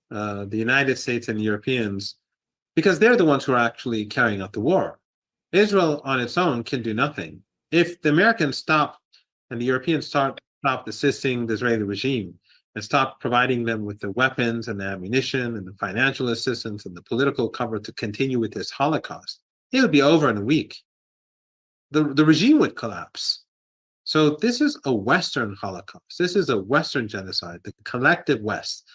the United States and Europeans, because they're the ones who are actually carrying out the war. Israel on its own can do nothing. If the Americans stop and the Europeans stop assisting the Israeli regime and stop providing them with the weapons and the ammunition and the financial assistance and the political cover to continue with this Holocaust, it would be over in a week. The regime would collapse. So this is a Western Holocaust. This is a Western genocide. The collective West,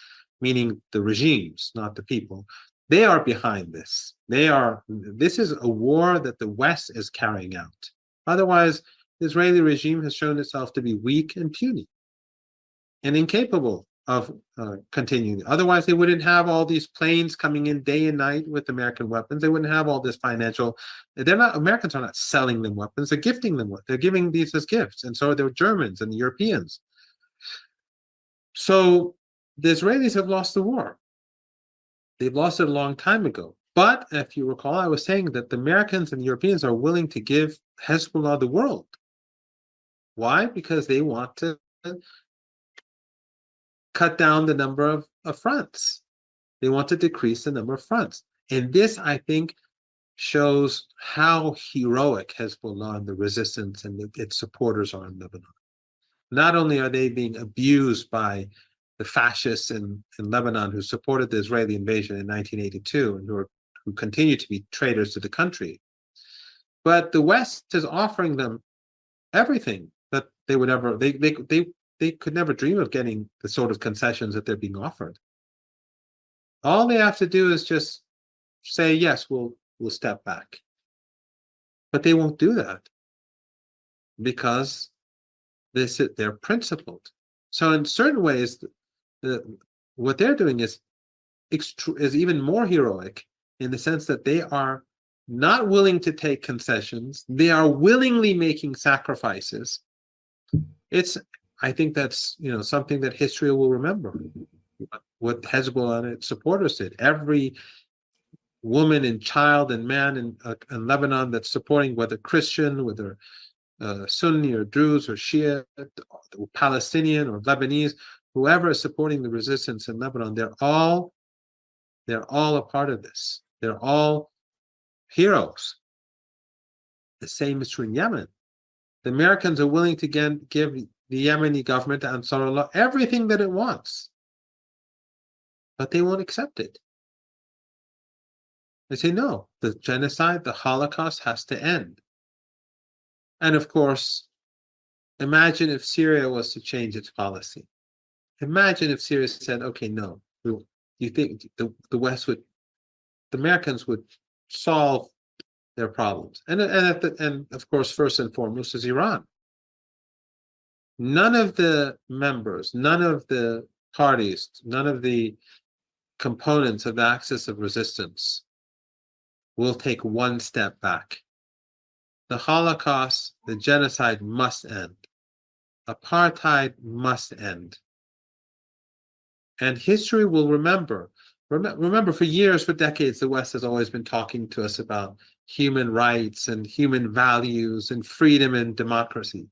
meaning the regimes, not the people, they are behind this. This is a war that the West is carrying out. Otherwise, the Israeli regime has shown itself to be weak and puny and incapable of continuing. Otherwise, they wouldn't have all these planes coming in day and night with American weapons. They wouldn't have all this financial. Americans are not selling them weapons. They're gifting them. They're giving these as gifts. And so are the Germans and the Europeans. So the Israelis have lost the war. They've lost it a long time ago. But if you recall, I was saying that the Americans and the Europeans are willing to give Hezbollah the world. Why? Because they want to cut down the number of fronts. They want to decrease the number of fronts. And this, I think, shows how heroic Hezbollah and the resistance and its supporters are in Lebanon. Not only are they being abused by the fascists in Lebanon who supported the Israeli invasion in 1982 and who continue to be traitors to the country, but the West is offering them everything that they would ever, they could never dream of getting the sort of concessions that they're being offered. All they have to do is just say, yes, we'll step back. But they won't do that because they're principled. So in certain ways, what they're doing is even more heroic in the sense that they are not willing to take concessions. They are willingly making sacrifices. I think that's something that history will remember. What Hezbollah and its supporters did. Every woman and child and man in Lebanon that's supporting, whether Christian, whether Sunni or Druze or Shia, or Palestinian or Lebanese, whoever is supporting the resistance in Lebanon, they're all a part of this. They're all heroes. The same is true in Yemen. The Americans are willing to give the Yemeni government, Ansarullah, everything that it wants, but they won't accept it. They say, no, the genocide, the Holocaust has to end. And of course, imagine if Syria was to change its policy. Imagine if Syria said, okay, no, you think the Americans would solve their problems. And of course, first and foremost is Iran. None of the members, none of the parties, none of the components of the axis of resistance will take one step back. The Holocaust, the genocide must end. Apartheid must end. And history will remember. Remember, for years, for decades, the West has always been talking to us about human rights and human values and freedom and democracy.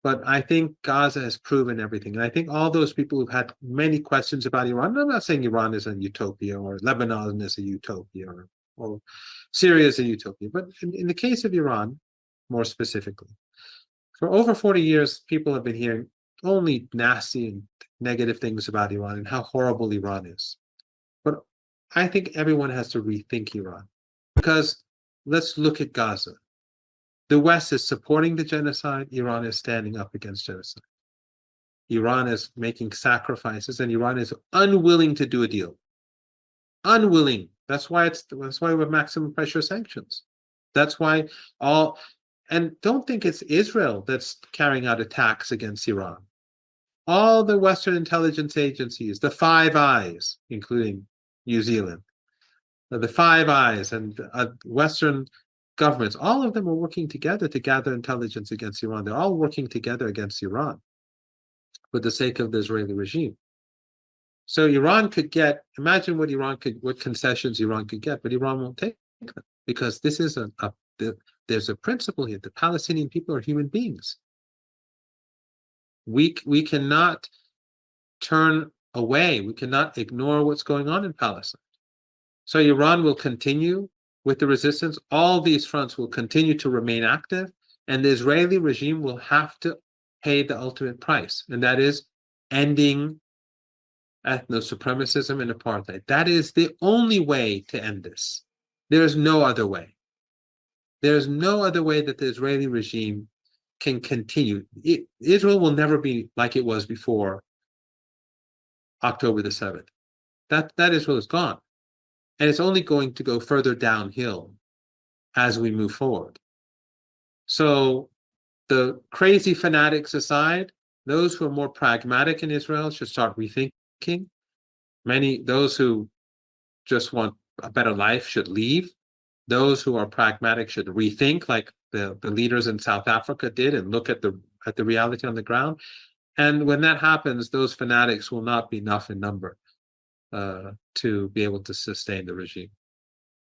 But I think Gaza has proven everything. And I think all those people who've had many questions about Iran, and I'm not saying Iran is a utopia or Lebanon is a utopia or Syria is a utopia, but in the case of Iran, more specifically, for over 40 years, people have been hearing only nasty and negative things about Iran and how horrible Iran is. But I think everyone has to rethink Iran, because let's look at Gaza. The West is supporting the genocide. Iran is standing up against genocide. Iran is making sacrifices, and Iran is unwilling to do a deal. Unwilling. That's why we have maximum pressure sanctions. That's why and don't think it's Israel that's carrying out attacks against Iran. All the Western intelligence agencies, the Five Eyes, including New Zealand, the Five Eyes and Western governments, all of them are working together to gather intelligence against Iran. They're all working together against Iran for the sake of the Israeli regime. So Iran could imagine what concessions Iran could get, but Iran won't take them, because this is there's a principle here. The Palestinian people are human beings. We cannot turn away. We cannot ignore what's going on in Palestine. So Iran will continue with the resistance. All these fronts will continue to remain active, and the Israeli regime will have to pay the ultimate price, and that is ending ethno-supremacism and apartheid. That is the only way to end this. There is no other way. There is no other way that the Israeli regime can continue. Israel will never be like it was before October the 7th. That Israel is gone. And it's only going to go further downhill as we move forward. So the crazy fanatics aside, those who are more pragmatic in Israel should start rethinking. Those who just want a better life should leave. Those who are pragmatic should rethink, like the leaders in South Africa did, and look at the reality on the ground. And when that happens, those fanatics will not be enough in number to be able to sustain the regime.